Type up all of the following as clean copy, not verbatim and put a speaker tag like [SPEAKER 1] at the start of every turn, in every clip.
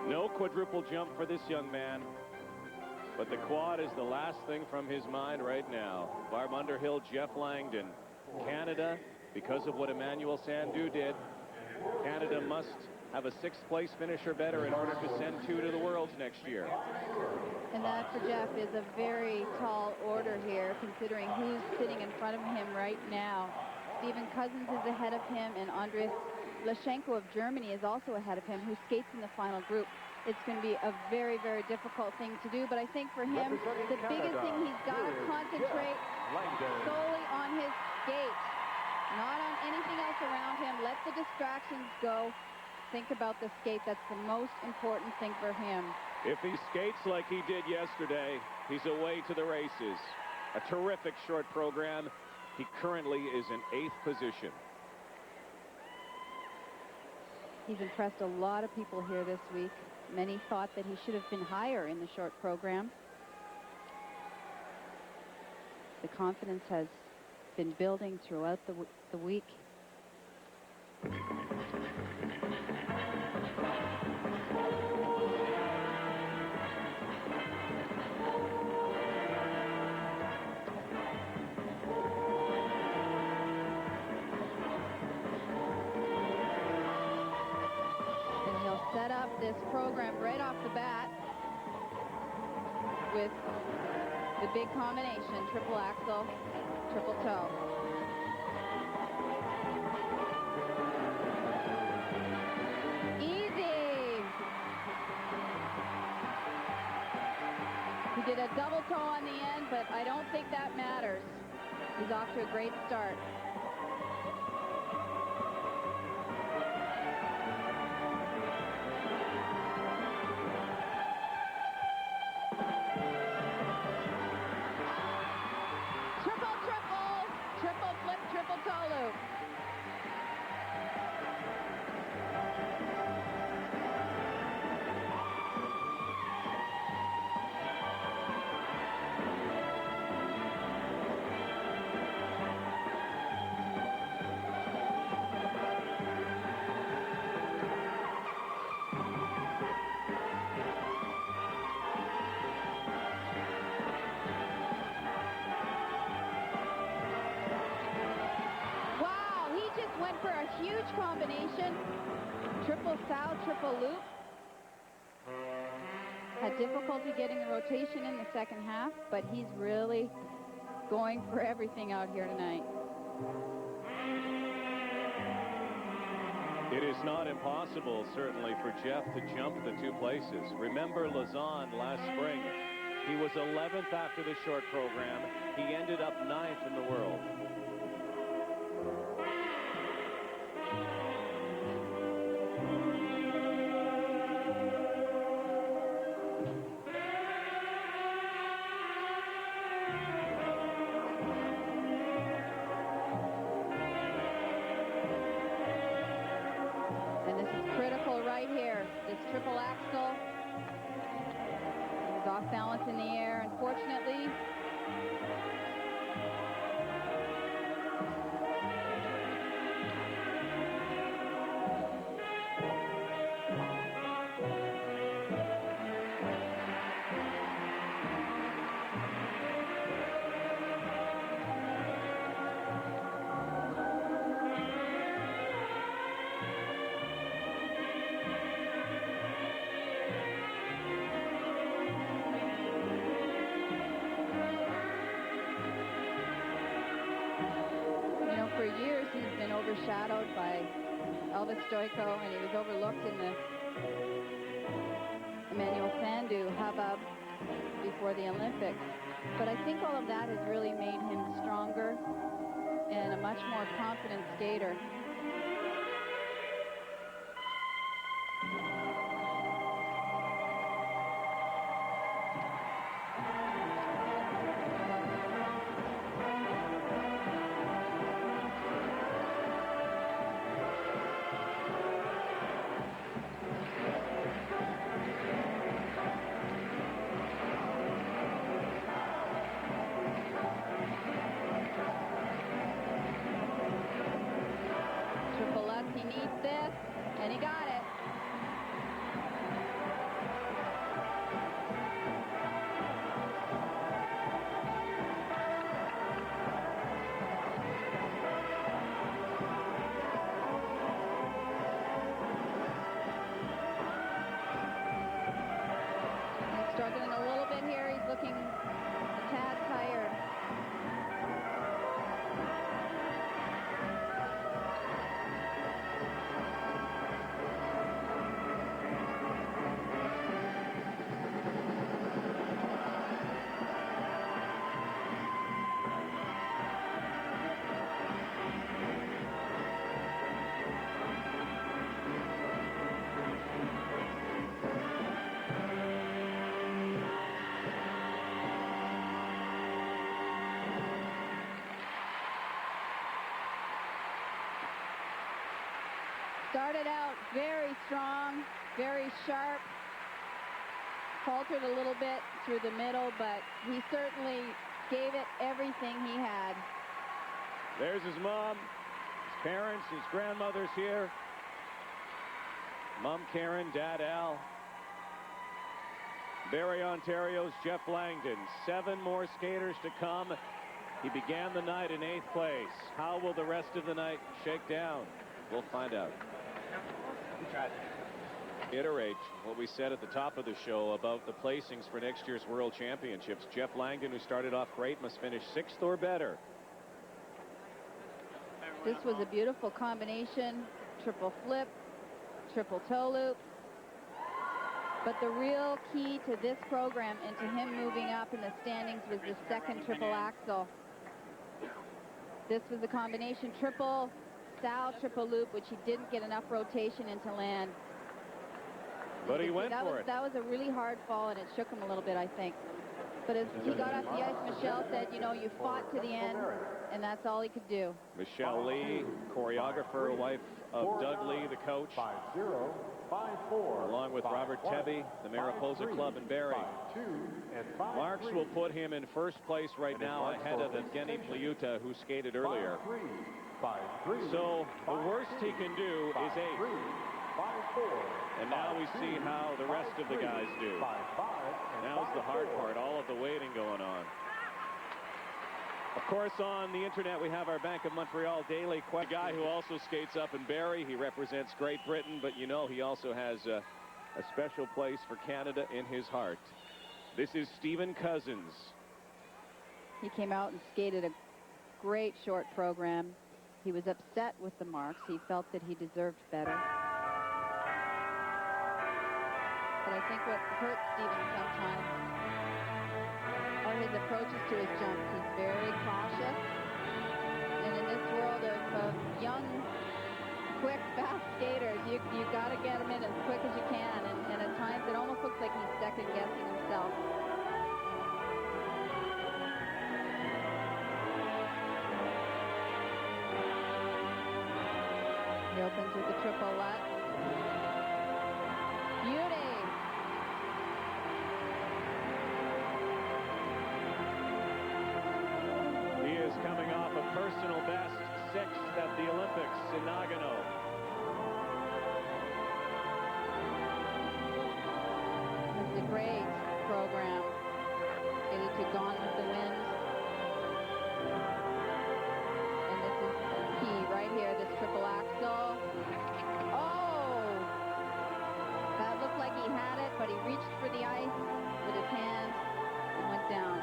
[SPEAKER 1] No quadruple jump for this young man. But the quad is the last thing from his mind right now. Barb Underhill, Jeff Langdon. Canada, because of what Emmanuel Sandhu did, Canada must have a sixth-place finish or better in order to send two to the Worlds next year.
[SPEAKER 2] And that for Jeff is a very tall order here, considering who's sitting in front of him right now. Stephen Cousins is ahead of him, and Andres Vlashenko of Germany is also ahead of him, who skates in the final group. It's going to be a very, very difficult thing to do, but I think for him, the biggest thing he's got to concentrate solely on his skate, not on anything else around him. Let the distractions go. Think about the skate. That's the most important thing for him.
[SPEAKER 1] If he skates like he did yesterday, he's away to the races. A terrific short program. He currently is in 8th position.
[SPEAKER 2] He's impressed a lot of people here this week. Many thought that he should have been higher in the short program. The confidence has been building throughout the week. Set up this program right off the bat with the big combination, triple axel, triple toe. Easy. He did a double toe on the end, but I don't think that matters. He's off to a great start. Huge combination, triple sow, triple loop. Had difficulty getting the rotation in the second half, but he's really going for everything out here tonight.
[SPEAKER 1] It is not impossible, certainly, for Jeff to jump the two places. Remember Lausanne last spring. He was 11th after the short program. He ended up 9th in the world.
[SPEAKER 2] Triple axel. He's off balance in the air, unfortunately. Overshadowed by Elvis Stoico, and he was overlooked in the Emmanuel Sandhu hubbub before the Olympics. But I think all of that has really made him stronger and a much more confident skater. Started out very strong, very sharp. Faltered a little bit through the middle, but he certainly gave it everything he had.
[SPEAKER 1] There's his mom, his parents, his grandmother's here. Mom Karen, Dad Al. Barrie, Ontario's Jeff Langdon. 7 more skaters to come. He began the night in 8th place. How will the rest of the night shake down? We'll find out. Iterate what we said at the top of the show about the placings for next year's World Championships. Jeff Langdon, who started off great, must finish 6th or better.
[SPEAKER 2] This was a beautiful combination. Triple flip, triple toe loop. But the real key to this program and to him moving up in the standings was the second triple axel. This was a combination triple sow, triple loop, which he didn't get enough rotation into land.
[SPEAKER 1] But he went for it.
[SPEAKER 2] That was a really hard fall, and it shook him a little bit, I think. But as he got off the ice, Michelle said, you know, you fought to the end, and that's all he could do.
[SPEAKER 1] Michelle Lee, choreographer, wife of Doug Lee, the coach.
[SPEAKER 3] 5-0, 5-4.
[SPEAKER 1] Along with Robert Tebby, the Mariposa Club in Barrie. Marks will put him in first place right now ahead of Evgeny Plyuta, who skated earlier. So the worst he can do is 8th. And now we see how the rest of the guys do. Now's the hard part, all of the waiting going on. Of course, on the internet, we have our Bank of Montreal daily. A guy who also skates up in Barrie. He represents Great Britain, but you know he also has a special place for Canada in his heart. This is Stephen Cousins.
[SPEAKER 2] He came out and skated a great short program. He was upset with the marks. He felt that he deserved better. But I think what hurts Stephen sometimes are his approaches to his jumps. He's very cautious. And in this world of young, quick, fast skaters, you got to get him in as quick as you can. And at times it almost looks like he's second-guessing himself. He opens with the triple lutz. Beauty!
[SPEAKER 1] He is coming off a personal best 6th at the Olympics in Nagano.
[SPEAKER 2] It's a great program. Skated to Gone with the Wind. And this is key right here, this triple axel. Oh! That looked like he had it, but he reached for the ice with his hand and went down.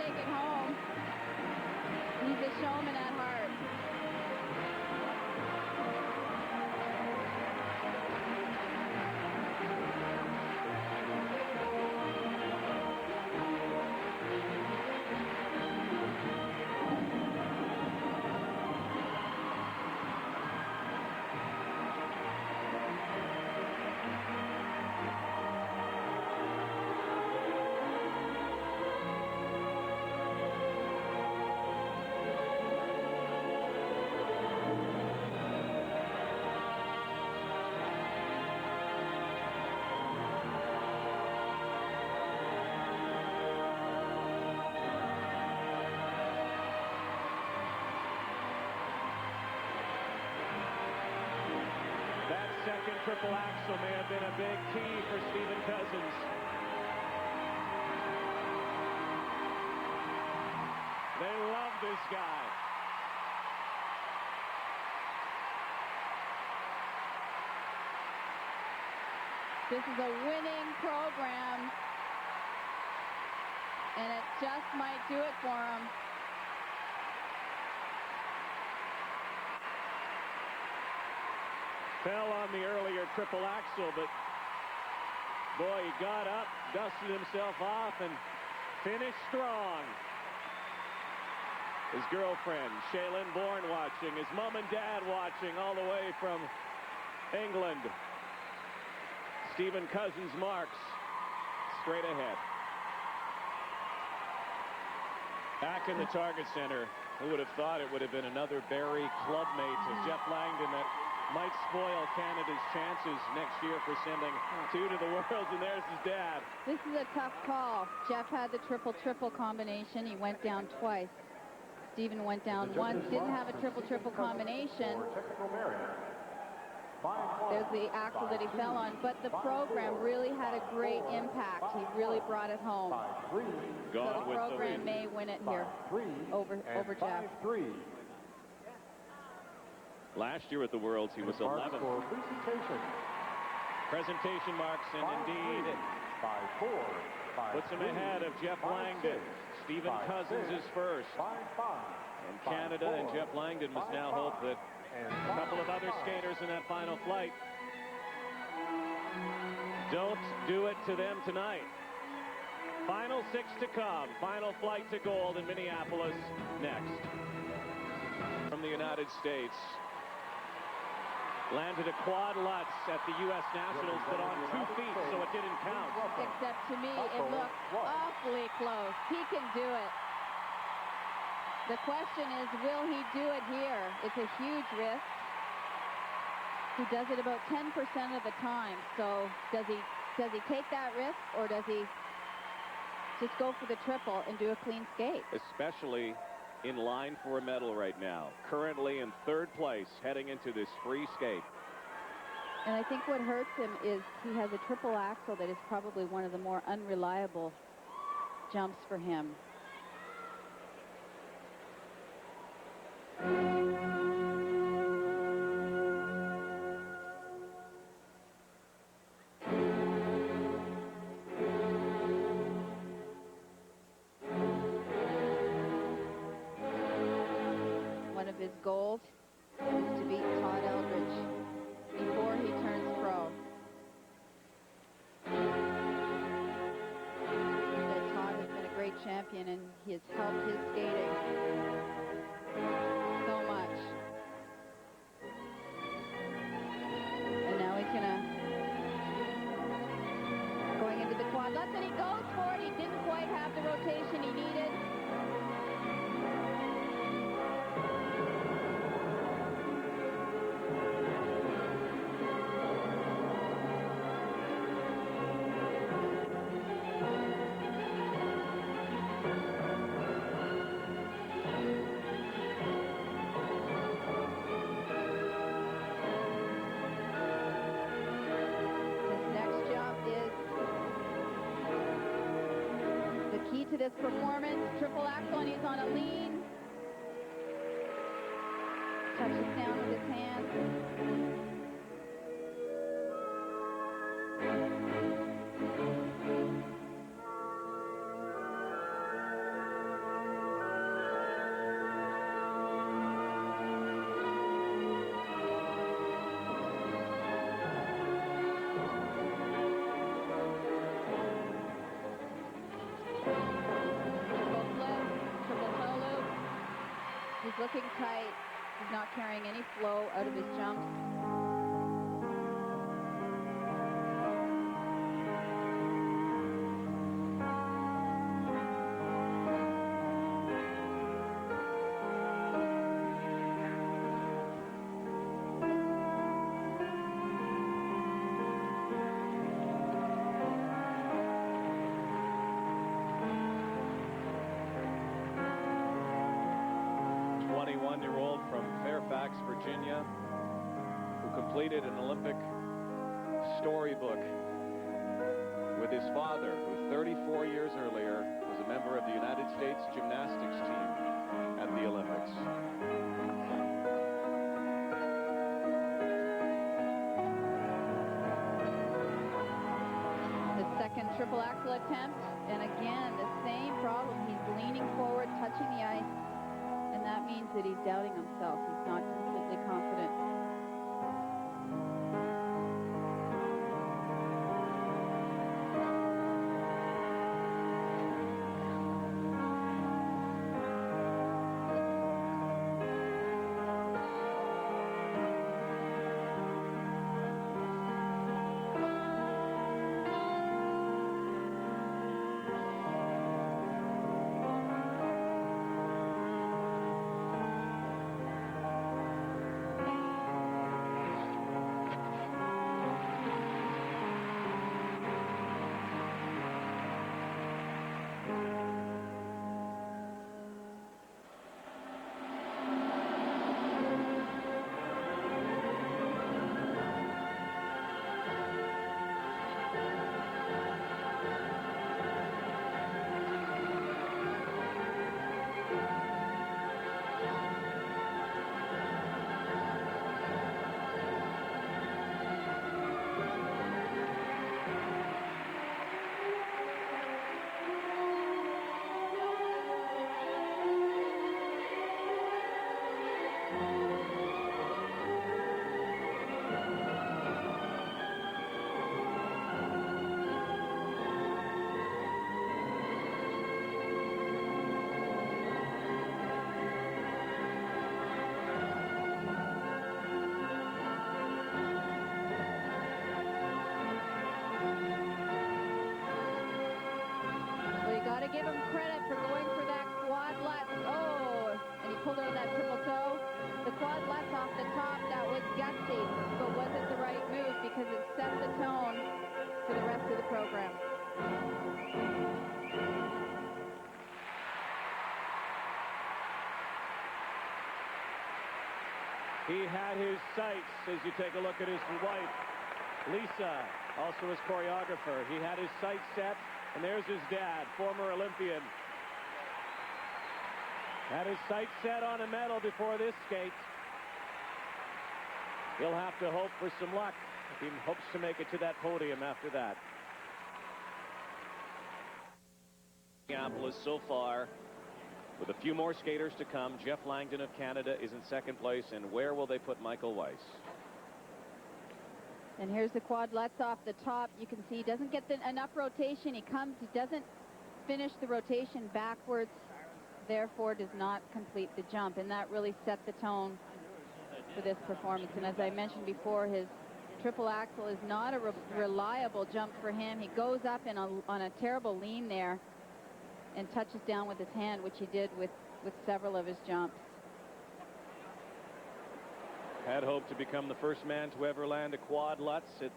[SPEAKER 2] take it home. He's a showman at heart.
[SPEAKER 1] Second triple axel may have been a big key for Stephen Cousins. They love this guy.
[SPEAKER 2] This is a winning program, and it just might do it for him.
[SPEAKER 1] Fell on the earlier triple axel, but boy, he got up, dusted himself off, and finished strong. His girlfriend, Shaylin Bourne, watching. His mom and dad watching all the way from England. Stephen Cousins marks straight ahead. Back in the target center, who would have thought it would have been another Barrie clubmate to Jeff Langdon that might spoil Canada's chances next year for sending two to the Worlds, and there's his dad.
[SPEAKER 2] This is a tough call. Jeff had the triple-triple combination. He went down twice. Stephen went down once, didn't have a triple-triple combination. There's the axle that he fell on, but the program really had a great impact. He really brought it home. So the program may win it here over Jeff.
[SPEAKER 1] Last year at the Worlds, he was 11th. Presentation marks, and indeed puts him ahead of Jeff Langdon. Stephen Cousins is first. And Canada and Jeff Langdon must now hope that a couple of other skaters in that final flight don't do it to them tonight. Final six to come. Final flight to gold in Minneapolis next. From the United States. Landed a quad lutz at the U.S. Nationals, but on 2 feet, so it didn't count.
[SPEAKER 2] Except to me, it looked awfully close. He can do it. The question is, will he do it here? It's a huge risk. He does it about 10% of the time. So does he take that risk, or does he just go for the triple and do a clean skate? Especially in line for a medal right now. Currently in third place, heading into this free skate. And I think what hurts him is he has a triple axel that is probably one of the more unreliable jumps for him. His goal is to beat Todd Eldredge before he turns pro. Todd has been a great champion, and he has helped his skating so much. And now he's going into the quad lutz, and he goes for it. He didn't quite have the rotation he needed. To this performance, triple axel, and he's on a lean. Touches down with his hands. looking tight. He's not carrying any flow out of his jumps.
[SPEAKER 1] Virginia, who completed an Olympic storybook with his father, who 34 years earlier was a member of the United States gymnastics team at the Olympics.
[SPEAKER 2] The second triple axel attempt, and again the same problem. He's leaning forward, touching the ice, and that means that he's doubting himself. He's not completely confident. Give him credit for going for that quad lutz. Oh, and he pulled out that triple toe. The quad lutz off the top, that was gutsy, but was it the right move? Because it set the tone for the rest of the program.
[SPEAKER 1] He had his sights as you take a look at his wife, Lisa, also his choreographer. He had his sights set. And there's his dad, former Olympian. Had his sights set on a medal before this skate. He'll have to hope for some luck if he hopes to make it to that podium after that. Minneapolis so far, with a few more skaters to come. Jeff Langdon of Canada is in second place. And where will they put Michael Weiss?
[SPEAKER 2] And here's the quad lutz off the top. You can see he doesn't get enough rotation. He doesn't finish the rotation backwards, therefore does not complete the jump. And that really set the tone for this performance. And as I mentioned before, his triple axel is not a reliable jump for him. He goes up on a terrible lean there and touches down with his hand, which he did with several of his jumps.
[SPEAKER 1] Had hoped to become the first man to ever land a quad lutz at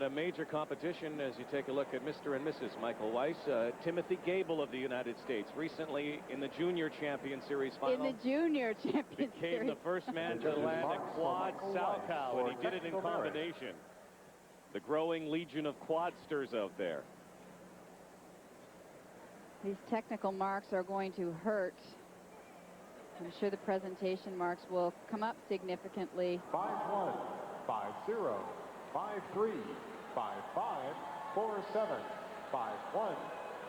[SPEAKER 1] a major competition. As you take a look at Mr. and Mrs. Michael Weiss, Timothy Gable of the United States, recently in the Junior Champion Series final.
[SPEAKER 2] In the Junior Champion
[SPEAKER 1] Became
[SPEAKER 2] Series.
[SPEAKER 1] the first man to land a quad salchow, and he did it in combination. The growing legion of quadsters out there.
[SPEAKER 2] These technical marks are going to hurt. I'm sure the presentation marks will come up significantly.
[SPEAKER 3] 5-1, 5-0, 5-3, 5-5, 4-7, 5-1,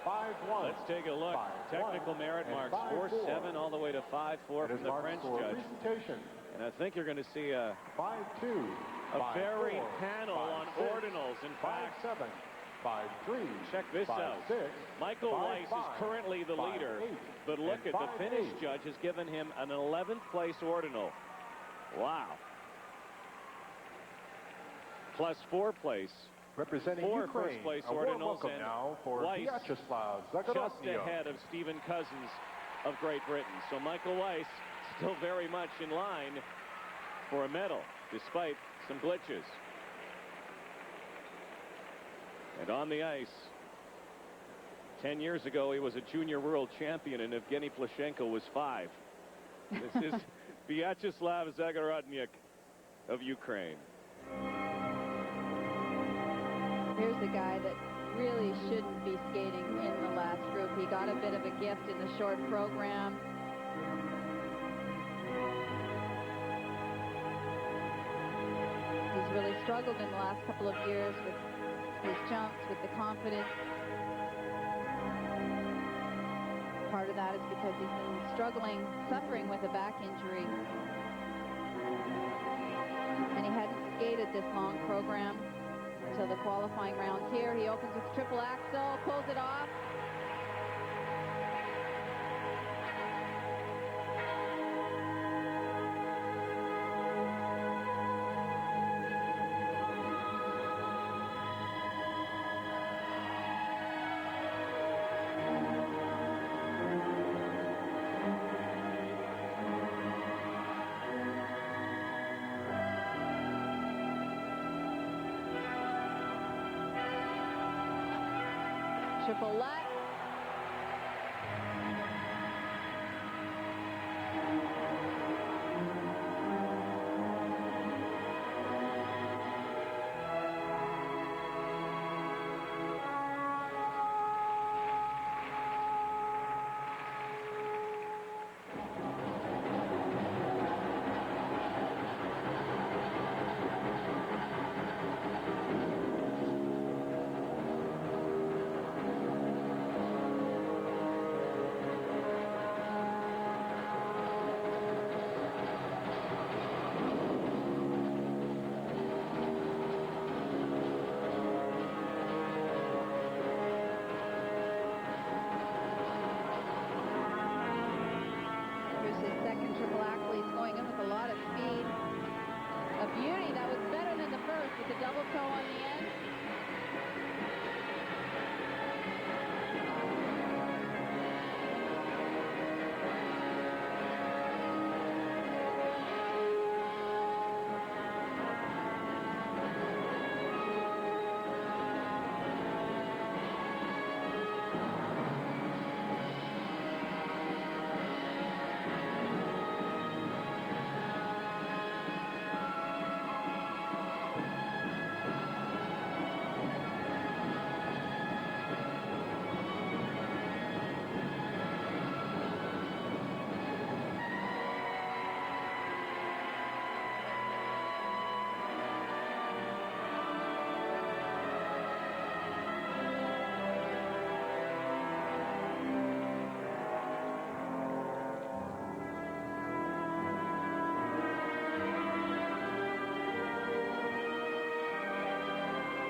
[SPEAKER 3] 5-1.
[SPEAKER 1] Let's take a look. Technical merit marks 4-7 all the way to 5-4 from the French judge. And I think you're going to see a
[SPEAKER 3] 5-2,
[SPEAKER 1] varied panel on ordinals. In fact,
[SPEAKER 3] 5-7, 5-3.
[SPEAKER 1] Check this
[SPEAKER 3] 5-6.
[SPEAKER 1] out. Michael Weiss is currently the leader, but look at the finish judge has given him an 11th place ordinal. Wow. Plus 4 place.
[SPEAKER 3] Representing
[SPEAKER 1] Four
[SPEAKER 3] Ukraine,
[SPEAKER 1] first-place
[SPEAKER 3] a warm
[SPEAKER 1] ordinals,
[SPEAKER 3] welcome
[SPEAKER 1] and
[SPEAKER 3] now for
[SPEAKER 1] Weiss
[SPEAKER 3] Zaguradnyak.
[SPEAKER 1] just ahead of Stephen Cousins of Great Britain. So Michael Weiss still very much in line for a medal, despite some glitches. And on the ice, 10 years ago, he was a junior world champion, and Evgeny Plushenko was 5. This is Vyacheslav Zaguradnyak of Ukraine.
[SPEAKER 2] Here's a guy that really shouldn't be skating in the last group. He got a bit of a gift in the short program. He's really struggled in the last couple of years with his jumps, with the confidence. Part of that is because he's been struggling, suffering with a back injury. And he hadn't skated this long program until the qualifying rounds here. He opens with triple axel, pulls it off. Triple left. Beauty, that was better than the first with the double toe on the end.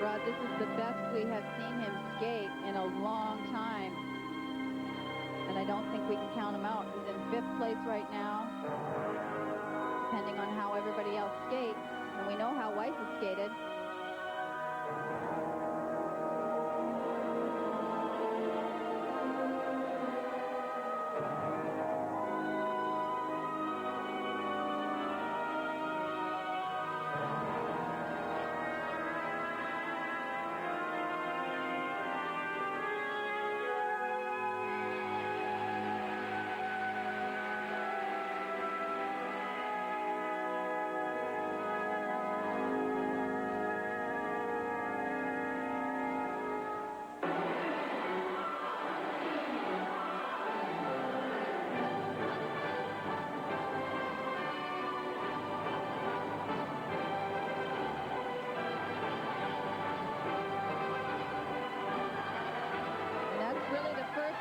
[SPEAKER 2] Rod, this is the best we have seen him skate in a long time. And I don't think we can count him out. He's in 5th place right now, depending on how everybody else skates. And we know how Weiss has skated.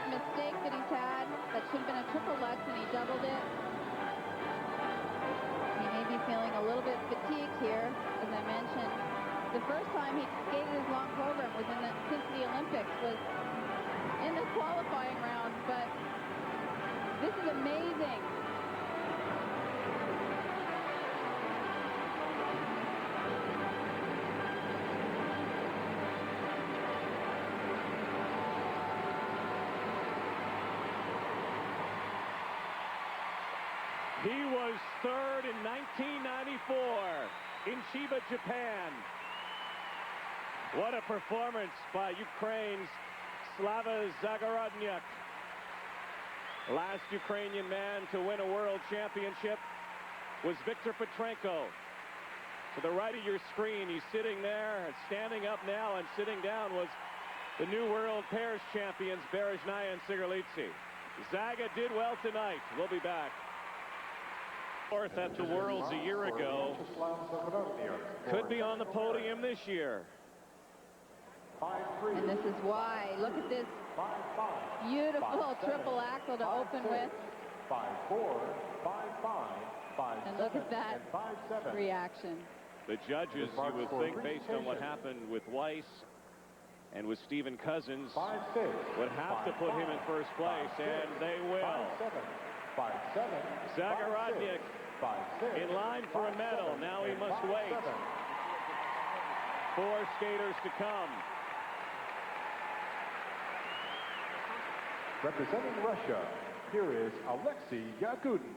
[SPEAKER 2] Mistake that he's had. That should have been a triple lutz and he doubled it. He may be feeling a little bit fatigued here, as I mentioned. The first time he skated his long program was since the Olympics, was in the qualifying round, but this is amazing.
[SPEAKER 1] He was third in 1994 in Chiba, Japan. What a performance by Ukraine's Slava Zaguradnyak. Last Ukrainian man to win a world championship was Viktor Petrenko. To the right of your screen, he's sitting there, standing up now and sitting down was the new world pairs champions, Berezhnaya and Sigerlitsi. Zaga did well tonight. We'll be back. Fourth at the Worlds a year ago. Could be on the podium this year.
[SPEAKER 2] And this is why. Look at this beautiful triple axel to open with.
[SPEAKER 3] 5-4, 5-5, 5-7,
[SPEAKER 2] and look at that reaction.
[SPEAKER 1] The judges, you would think, based on what happened with Weiss and with Stephen Cousins, would have to put him in first place, and they will.
[SPEAKER 3] 5-7,
[SPEAKER 1] Zaguradnyak in line for a medal. Now he must wait. 4 skaters to come.
[SPEAKER 3] Representing Russia, here is Alexei Yagudin.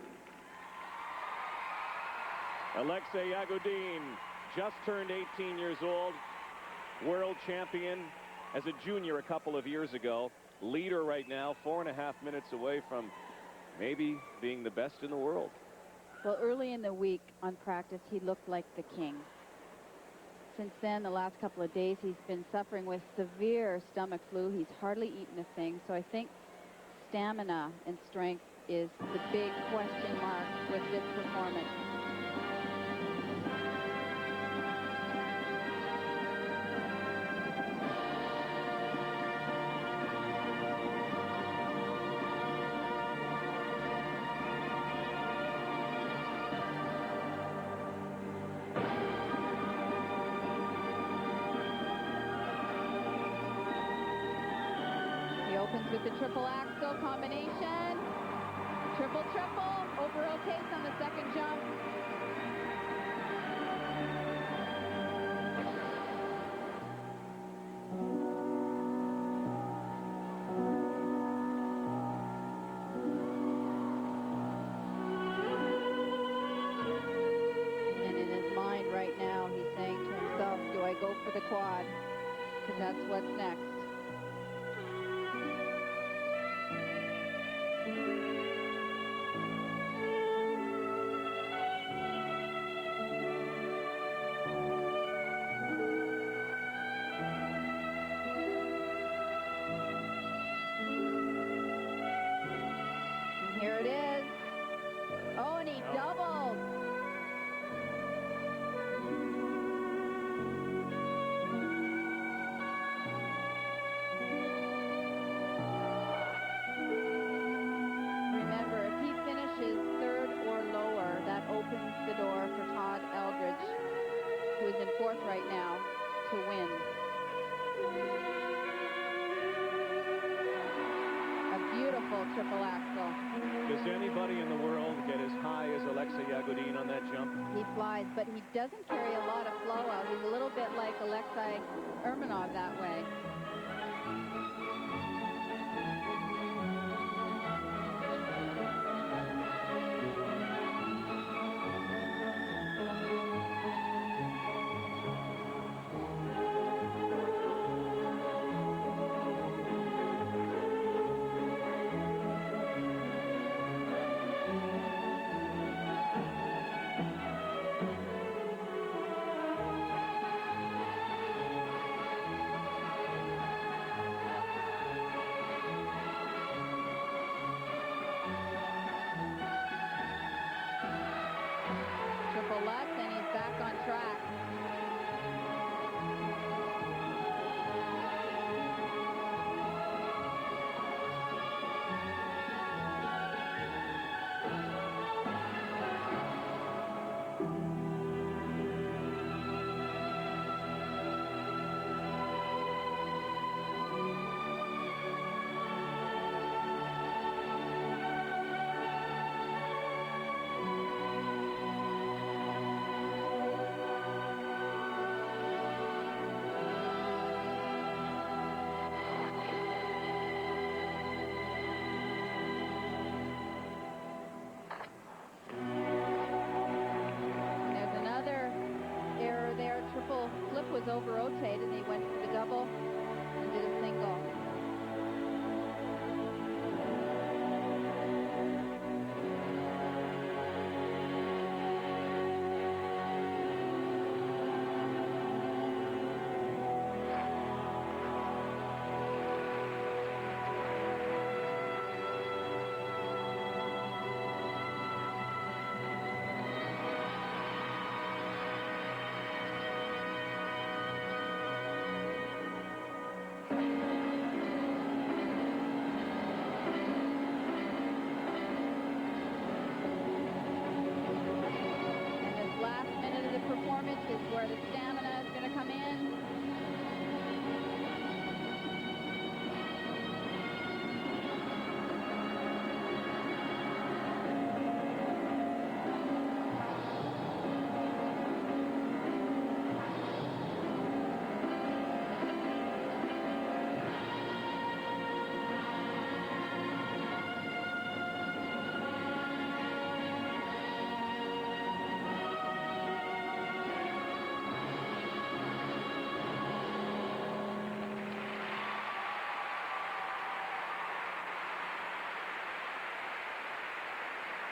[SPEAKER 1] Alexei Yagudin just turned 18 years old. World champion as a junior a couple of years ago. Leader right now, 4.5 minutes away from maybe being the best in the world.
[SPEAKER 2] Well, early in the week on practice, he looked like the king. Since then, the last couple of days, he's been suffering with severe stomach flu. He's hardly eaten a thing. So I think stamina and strength is the big question mark with this performance. With the triple axel combination, triple, over rotates on the second jump. And in his mind right now, he's saying to himself, do I go for the quad? Because that's what's next. Here it is. Oh, and he doubled. Remember, if he finishes third or lower, that opens the door for Todd Eldredge, who is in fourth right now, to win. Beautiful triple axel.
[SPEAKER 1] Does anybody in the world get as high as Alexei Yagudin on that jump?
[SPEAKER 2] He flies, but he doesn't carry a lot of flow out. He's a little bit like Alexei Urmanov that way. over-rotated, and he went for the double and did a single. Is where the stamina is going to come in.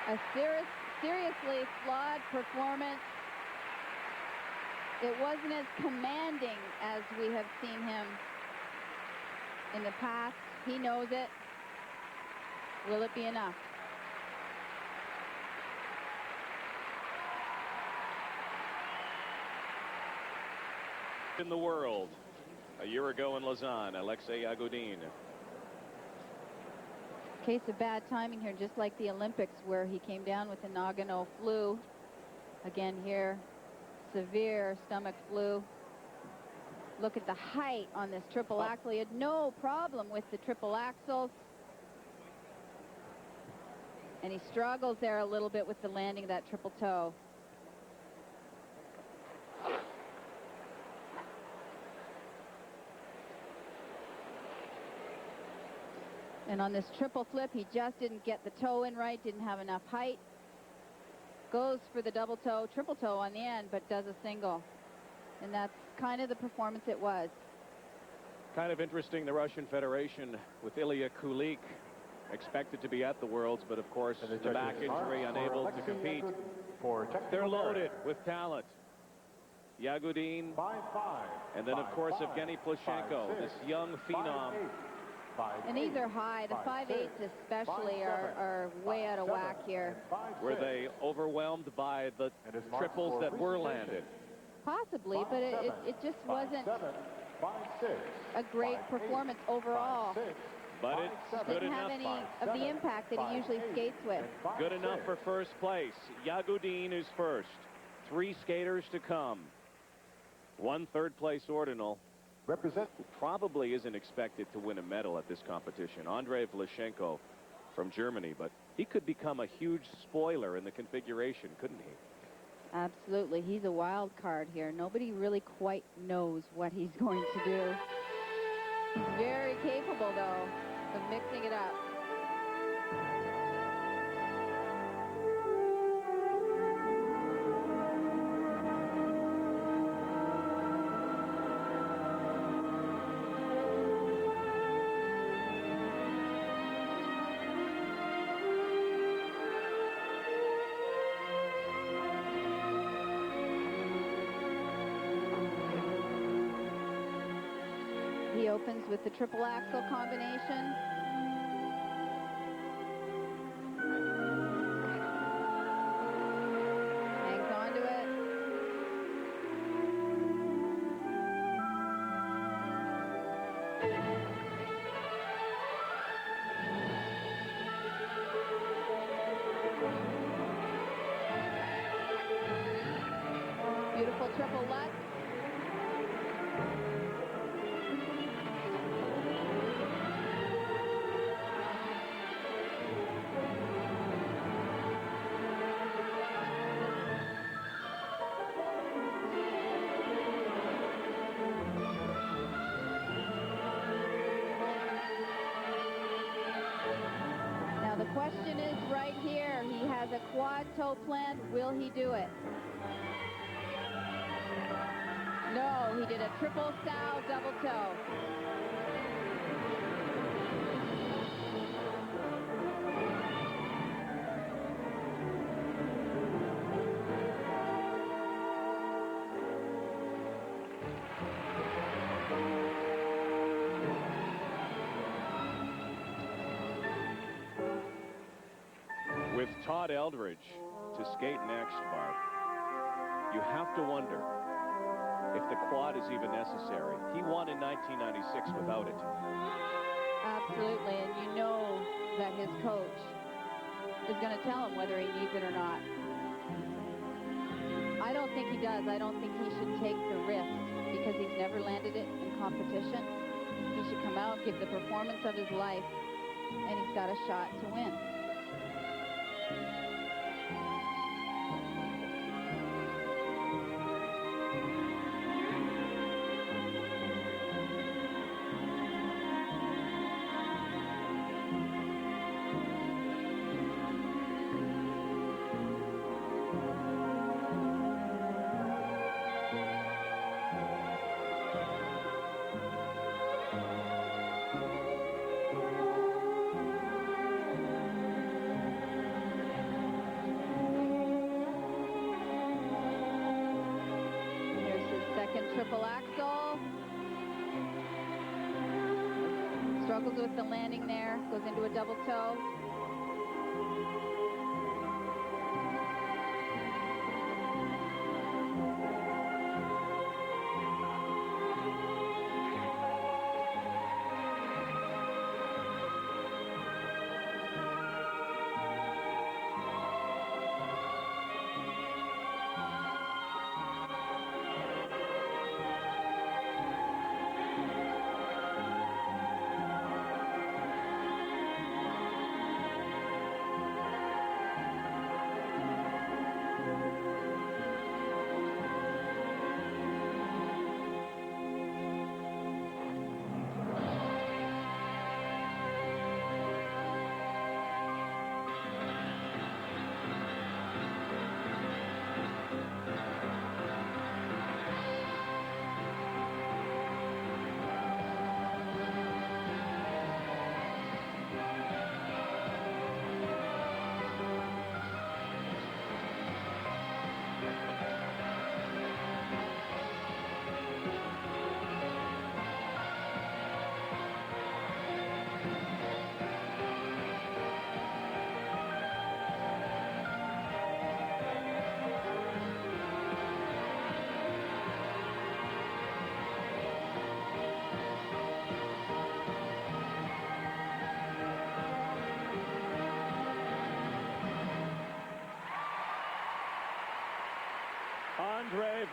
[SPEAKER 2] A seriously flawed performance. It wasn't as commanding as we have seen him in the past. He knows it. Will it be enough?
[SPEAKER 1] In the world, a year ago in Lausanne, Alexei Yagudin.
[SPEAKER 2] Case of bad timing here, just like the Olympics where he came down with the Nagano flu. Again here, severe stomach flu. Look at the height on this triple axel. He had no problem with the triple axels. And he struggles there a little bit with the landing of that triple toe. And on this triple flip, he just didn't get the toe in right, didn't have enough height. Goes for the double toe, triple toe on the end, but does a single. And that's kind of the performance it was.
[SPEAKER 1] Kind of interesting, the Russian Federation with Ilya Kulik expected to be at the Worlds, but of course the back injury, unable to compete. They're loaded with talent. Yagudin, and then of course Evgeny Plushenko, this young phenom.
[SPEAKER 2] And these are high. The 5.8s especially are way out of whack here.
[SPEAKER 1] Were they overwhelmed by the triples that were landed?
[SPEAKER 2] Possibly, but it just wasn't a great performance overall.
[SPEAKER 1] But it's good
[SPEAKER 2] didn't have
[SPEAKER 1] enough.
[SPEAKER 2] any of the impact that he usually skates with.
[SPEAKER 1] Good enough for first place. Yagudin is first. 3 skaters to come. 1 third-place ordinal. Who probably isn't expected to win a medal at this competition. Andrei Vlashenko from Germany, but he could become a huge spoiler in the configuration, couldn't he?
[SPEAKER 2] Absolutely. He's a wild card here. Nobody really quite knows what he's going to do. Very capable, though, of mixing it up. He opens with the triple axel combination. Hangs on to it. Beautiful triple lutz. The question is right here. He has a quad toe plant. Will he do it? No, he He did a triple sow double toe.
[SPEAKER 1] With Todd Eldredge to skate next, Barb, you have to wonder if the quad is even necessary. He won in 1996 without it.
[SPEAKER 2] Absolutely, and you know that his coach is going to tell him whether he needs it or not. I don't think he does. I don't think he should take the risk because he's never landed it in competition. He should come out, give the performance of his life, and he's got a shot to win. Triple axel. Struggles with the landing there. Goes into a double toe.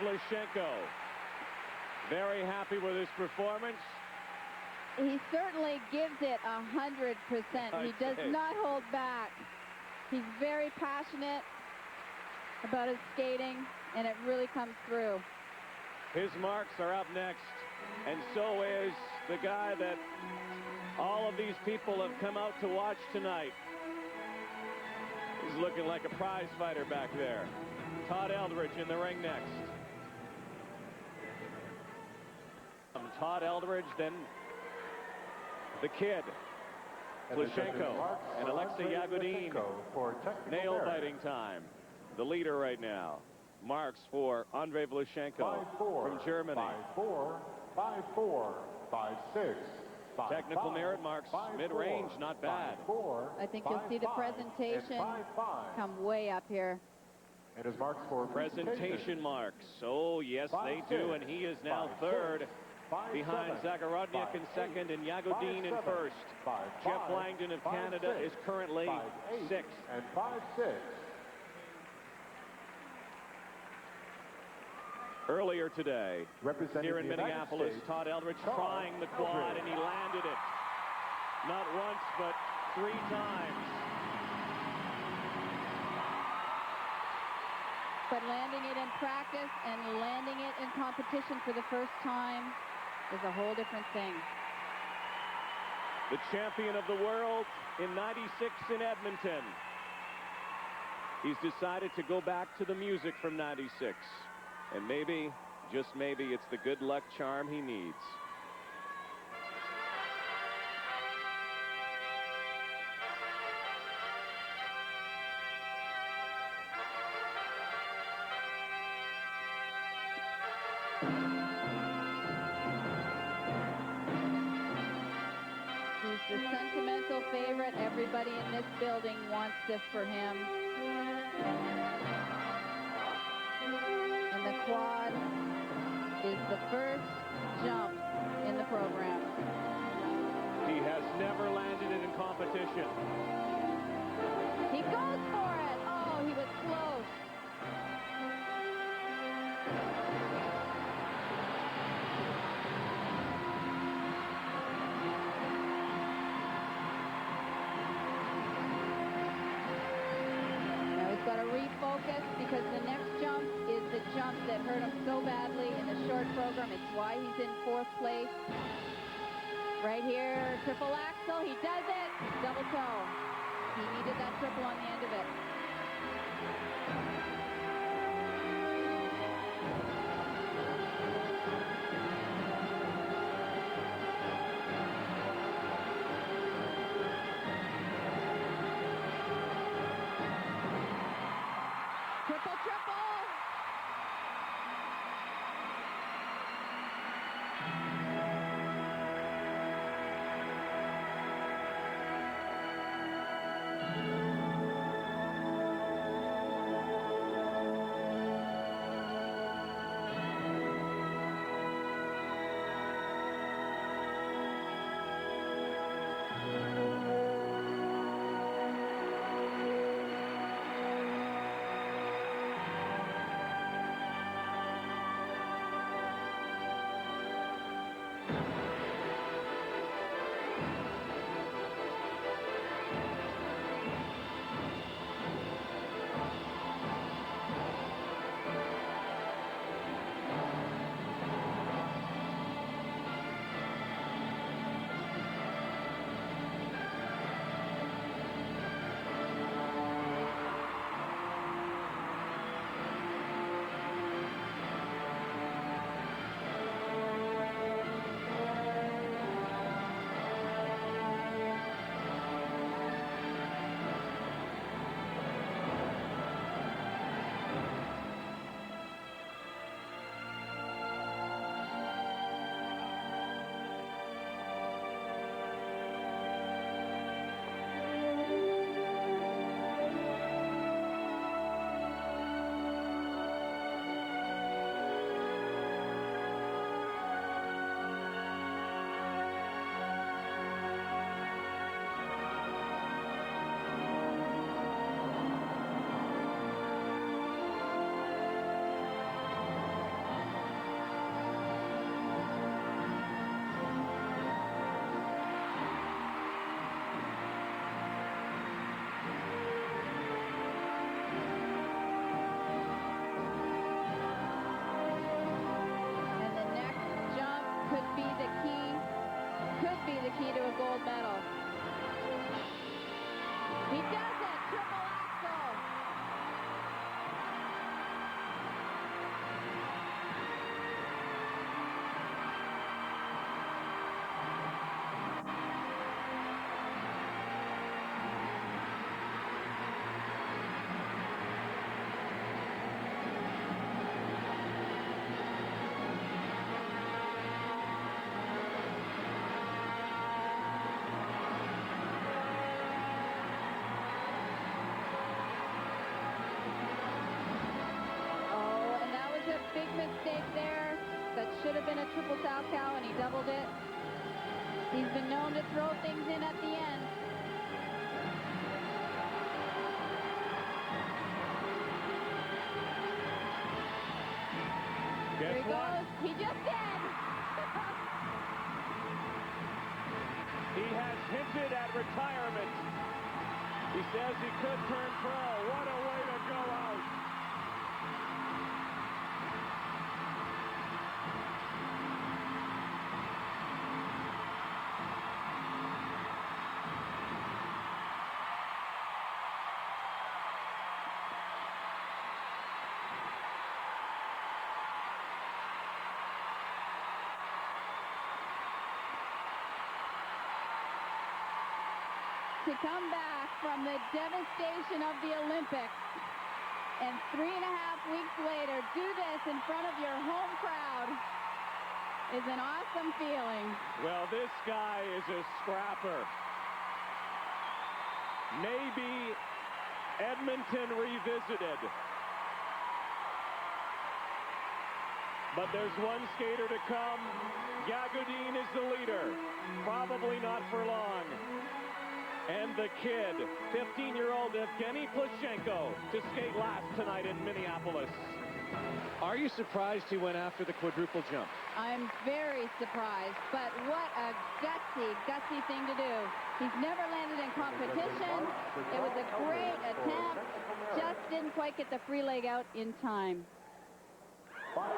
[SPEAKER 1] Vlashenko, very happy with his performance.
[SPEAKER 2] He certainly gives it 100%. He does not hold back. He's very passionate about his skating, and it really comes through.
[SPEAKER 1] His marks are up next, and so is the guy that all of these people have come out to watch tonight. He's looking like a prize fighter back there. Todd Eldredge in the ring next. Todd Eldredge, then the kid, Plushenko, and Alexei Yagudin. Nail-biting time. The leader right now. Marks for Andrei Vlashenko from Germany.
[SPEAKER 3] 5-4, 5-4, 5-6.
[SPEAKER 1] Technical merit marks, mid-range, not bad.
[SPEAKER 2] I think you'll see the presentation come way up here.
[SPEAKER 3] And his marks for
[SPEAKER 1] presentation marks. Oh, yes, they do, and he is now third behind Zaguradnyak in second and Yagudin in first. Jeff Langdon of Canada is currently sixth.
[SPEAKER 3] And 5-6.
[SPEAKER 1] Earlier today, here in Minneapolis, Todd Eldredge trying the quad, and he landed it. Not once, but 3 times.
[SPEAKER 2] But landing it in practice and landing it in competition for the first time is a whole different thing.
[SPEAKER 1] The champion of the world in '96 in Edmonton. He's decided to go back to the music from '96. And maybe just maybe it's the good luck charm he needs.
[SPEAKER 2] He's the sentimental favorite. Everybody in this building wants this for him. And the quad is the first jump in the program.
[SPEAKER 1] He has never landed it in competition.
[SPEAKER 2] He goes for it. Oh, he was close. Now he's got to refocus because the next jump is the jump that hurt him so badly in the short program. It's why he's in 4th place. Right here, triple axel. He does it. Double toe. He needed that triple on the end of it. Triple, triple. Key to a gold medal. He does it! Triple axel! Big mistake there. That should have been a triple Salchow, and he doubled it. He's been known to throw things in at the end. Here he goes. He just did.
[SPEAKER 1] He has hinted at retirement. He says he could turn pro. What a way to go out.
[SPEAKER 2] to come back from the devastation of the Olympics and 3.5 weeks later do this in front of your home crowd is an awesome feeling.
[SPEAKER 1] Well, this guy is a scrapper. Maybe Edmonton revisited. But there's one skater to come. Yagudin is the leader. Probably not for long. And the kid, 15-year-old Evgeny Plushenko, to skate last tonight in Minneapolis. Are you surprised he went after the quadruple jump?
[SPEAKER 2] I'm very surprised, but what a gutsy thing to do. He's never landed in competition. It was a great attempt. Just didn't quite get the free leg out in time.
[SPEAKER 3] 5-8, 5-6,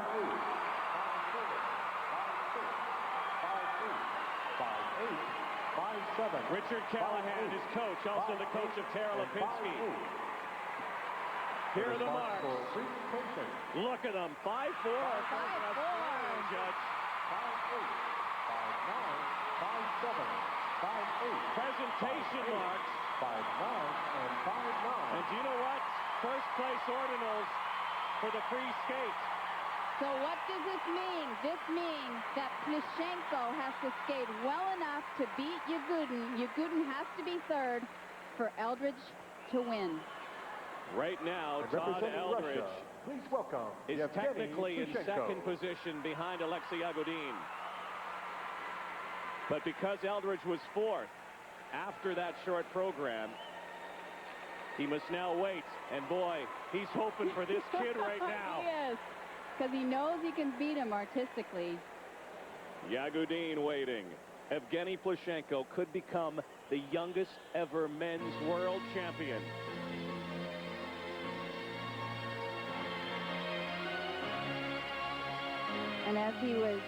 [SPEAKER 3] 5-8, 5-7.
[SPEAKER 1] Richard Callahan, his coach, also the coach of Tara Lipinski. Here are the marks. Look at them. 5-4.
[SPEAKER 2] 5-4.
[SPEAKER 1] Judge.
[SPEAKER 3] 5-8, 5-9, 5-7, 5-8.
[SPEAKER 1] Presentation marks.
[SPEAKER 3] 5-9 and 5-9.
[SPEAKER 1] And do you know what? First place ordinals for the free skate.
[SPEAKER 2] So what does this mean? This means that Plushenko has to skate well enough to beat Yagudin. Yagudin has to be third for Eldredge to win.
[SPEAKER 1] Right now,
[SPEAKER 3] And
[SPEAKER 1] Todd
[SPEAKER 3] representing
[SPEAKER 1] Eldredge
[SPEAKER 3] Russia, please welcome
[SPEAKER 1] is
[SPEAKER 3] Yevgeny
[SPEAKER 1] technically in
[SPEAKER 3] Plushenko.
[SPEAKER 1] second position behind Alexei Yagudin. But because Eldredge was fourth after that short program, he must now wait. And boy, he's hoping for this kid right now.
[SPEAKER 2] He is, because he knows he can beat him artistically.
[SPEAKER 1] Yagudin waiting. Evgeny Plushenko could become the youngest ever men's world champion.
[SPEAKER 2] And as he was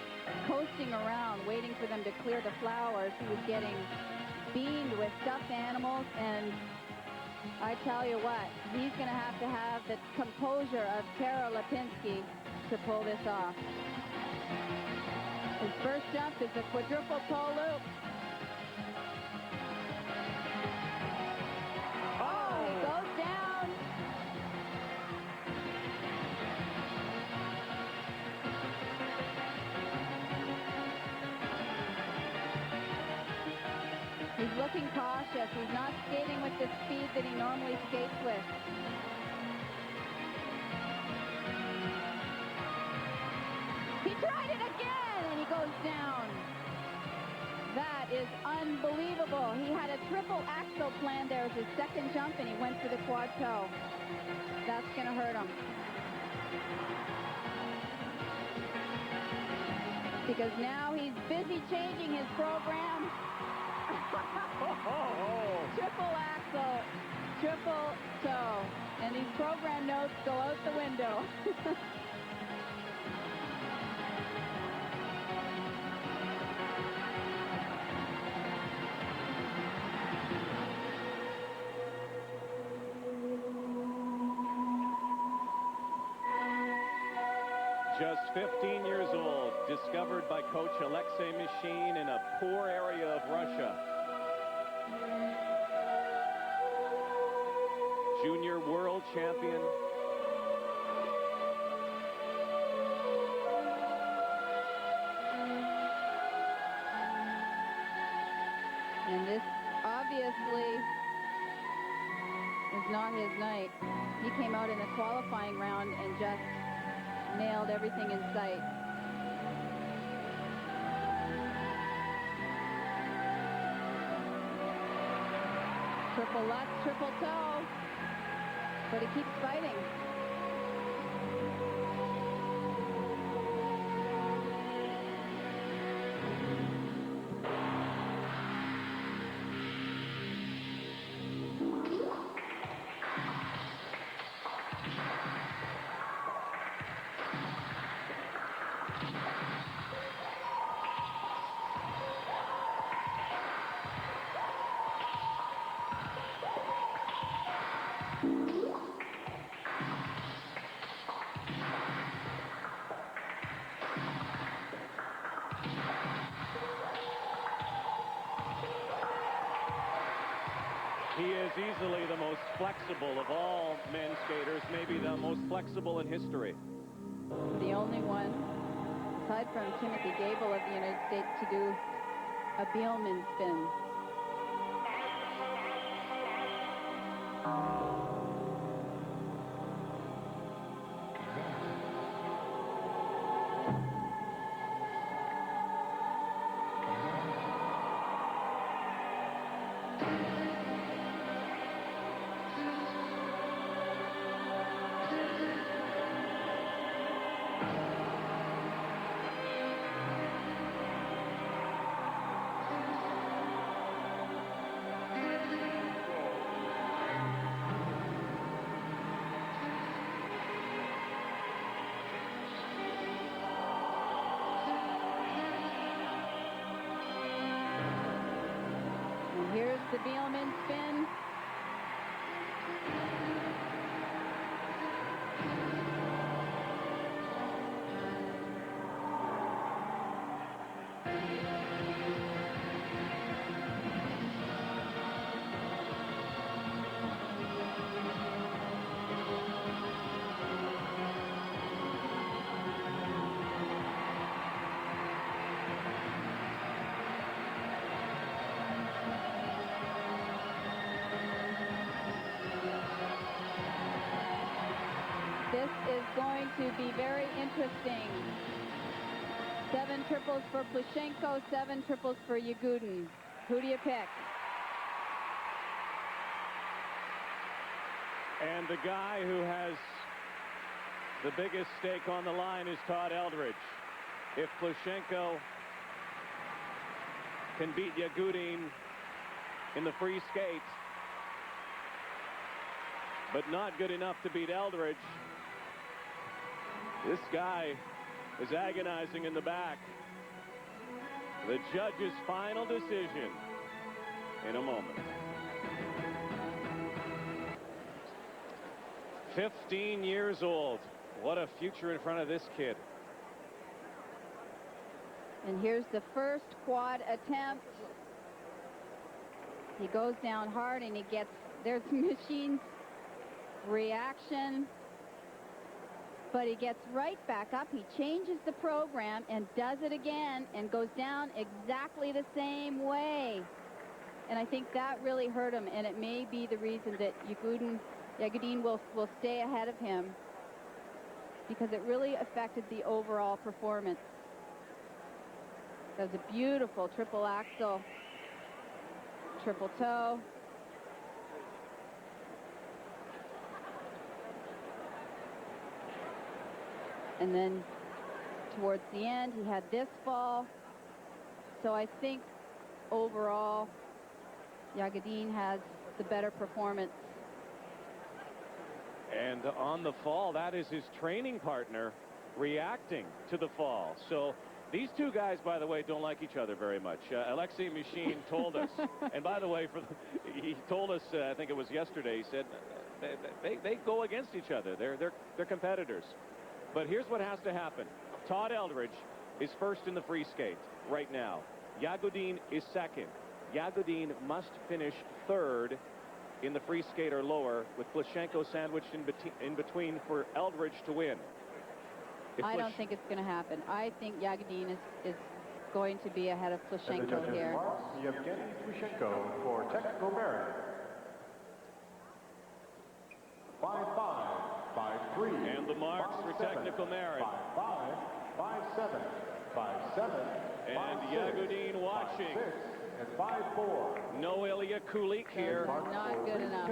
[SPEAKER 2] coasting around, waiting for them to clear the flowers, he was getting beamed with stuffed animals. And I tell you what, he's going to have the composure of Tara Lipinski to pull this off. His first jump is a quadruple toe loop. Oh, he goes down. He's looking cautious. He's not skating with the speed that he normally skates with. He tried it again, and he goes down. That is unbelievable. He had a triple axel planned there as his second jump, and he went for the quad toe. That's going to hurt him. Because now he's busy changing his program. Triple axel, triple toe. And these program notes go out the window.
[SPEAKER 1] Just 15 years old, discovered by coach Alexei Mishin in a poor area of Russia. Junior world champion.
[SPEAKER 2] And this obviously is not his night. He came out in the qualifying round and just nailed everything in sight. Triple lutz, triple toe, but he keeps fighting.
[SPEAKER 1] is easily the most flexible of all men skaters, maybe the most flexible in history.
[SPEAKER 2] The only one, aside from Timothy Gable of the United States, to do a Biellmann spin. Here's the Biellmann spin. This is going to be very interesting. 7 triples for Plushenko, 7 triples for Yagudin. Who do you pick?
[SPEAKER 1] And the guy who has the biggest stake on the line is Todd Eldredge. If Plushenko can beat Yagudin in the free skate, but not good enough to beat Eldredge, this guy is agonizing in the back. The judge's final decision in a moment. 15 years old. What a future in front of this kid.
[SPEAKER 2] And here's the first quad attempt. He goes down hard and he gets, there's Machine's reaction. But he gets right back up. He changes the program and does it again and goes down exactly the same way. And I think that really hurt him, and it may be the reason that Yagudin will stay ahead of him, because it really affected the overall performance. That was a beautiful triple axel, triple toe. And then towards the end, he had this fall. So I think overall, Yagudin has the better performance.
[SPEAKER 1] And on the fall, that is his training partner reacting to the fall. So these two guys, by the way, don't like each other very much. Alexei Machine told us, and by the way, he told us, I think it was yesterday, he said they go against each other. They're competitors. But here's what has to happen. Todd Eldredge is first in the free skate right now. Yagudin is second. Yagudin must finish third in the free skate or lower, with Plushenko sandwiched in between for Eldredge to win.
[SPEAKER 2] I don't think it's going to happen. I think Yagudin is going to be ahead of Plushenko here.
[SPEAKER 3] Yevgeny Plushenko for technical merit. 5-5, 5-3.
[SPEAKER 1] And the marks for technical merit.
[SPEAKER 3] 5-5, 5-7, 5-7.
[SPEAKER 1] And Yagudin watching.
[SPEAKER 3] 5-6, and 5-4.
[SPEAKER 1] No Ilya Kulik here.
[SPEAKER 2] Not good enough.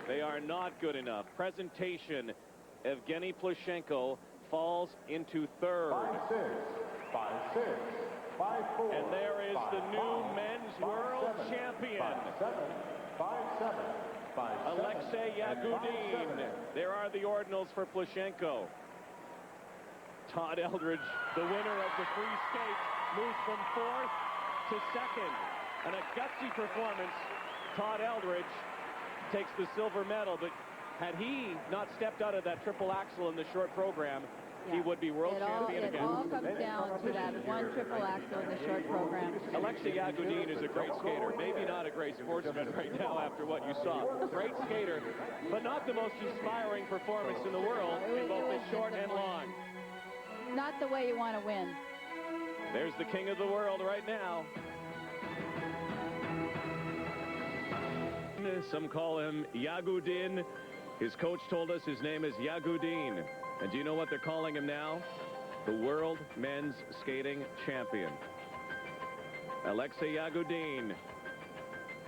[SPEAKER 1] They are not good enough. Presentation. Evgeny Plushenko falls into third.
[SPEAKER 3] 5-6, 5-6, 5-4.
[SPEAKER 1] And there is the new men's world champion.
[SPEAKER 3] 5-7, 5-7, 5-7.
[SPEAKER 1] Alexei Yagudin. There are the ordinals for Plushenko. Todd Eldredge, the winner of the free skate, moves from fourth to second. And a gutsy performance. Todd Eldredge takes the silver medal, but had he not stepped out of that triple axel in the short program, he would be world champion again.
[SPEAKER 2] It all comes down for that one triple axel in the short program.
[SPEAKER 1] Alexei Yagudin is a great skater. Maybe not a great sportsman right now after what you saw. Great skater, but not the most inspiring performance in the world in both the short and long.
[SPEAKER 2] Not the way you want to win.
[SPEAKER 1] There's the king of the world right now. Some call him Yagudin. His coach told us his name is Yagudin. And do you know what they're calling him now? The world men's skating champion. Alexei Yagudin,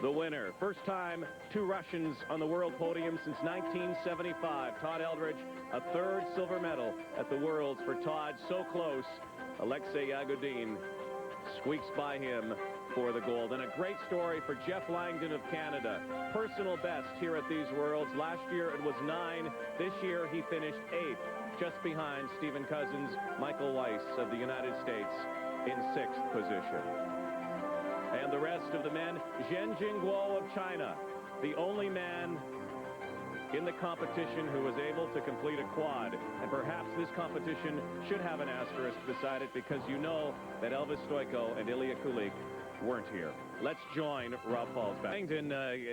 [SPEAKER 1] the winner. First time two Russians on the world podium since 1975. Todd Eldredge, a third silver medal at the Worlds for Todd. So close. Alexei Yagudin squeaks by him for the gold. And a great story for Jeff Langdon of Canada. Personal best here at these Worlds. Last year it was 9. This year he finished 8th, just behind Stephen Cousins, Michael Weiss of the United States in 6th position. And the rest of the men, Zhen Jingguo of China, the only man in the competition who was able to complete a quad. And perhaps this competition should have an asterisk beside it, because you know that Elvis Stoyko and Ilya Kulik weren't here. Let's join Rob Paul's back. Langdon,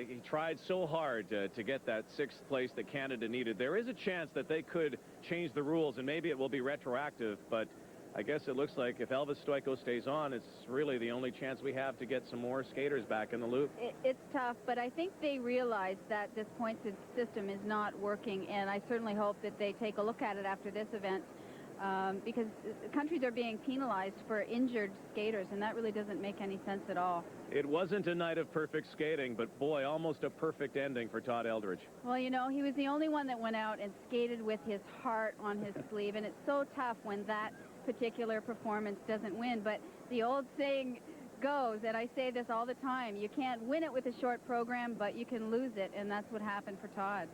[SPEAKER 1] he tried so hard to get that 6th place that Canada needed. There is a chance that they could change the rules, and maybe it will be retroactive, but I guess it looks like if Elvis Stoyko stays on, it's really the only chance we have to get some more skaters back in the loop.
[SPEAKER 2] It's tough, but I think they realize that this point system is not working, and I certainly hope that they take a look at it after this event, because countries are being penalized for injured skaters, and that really doesn't make any sense at all.
[SPEAKER 1] It wasn't a night of perfect skating, but boy, almost a perfect ending for Todd Eldredge.
[SPEAKER 2] Well, you know, he was the only one that went out and skated with his heart on his sleeve, and it's so tough when that particular performance doesn't win. But the old saying goes, and I say this all the time, you can't win it with a short program, but you can lose it, and that's what happened for Todd.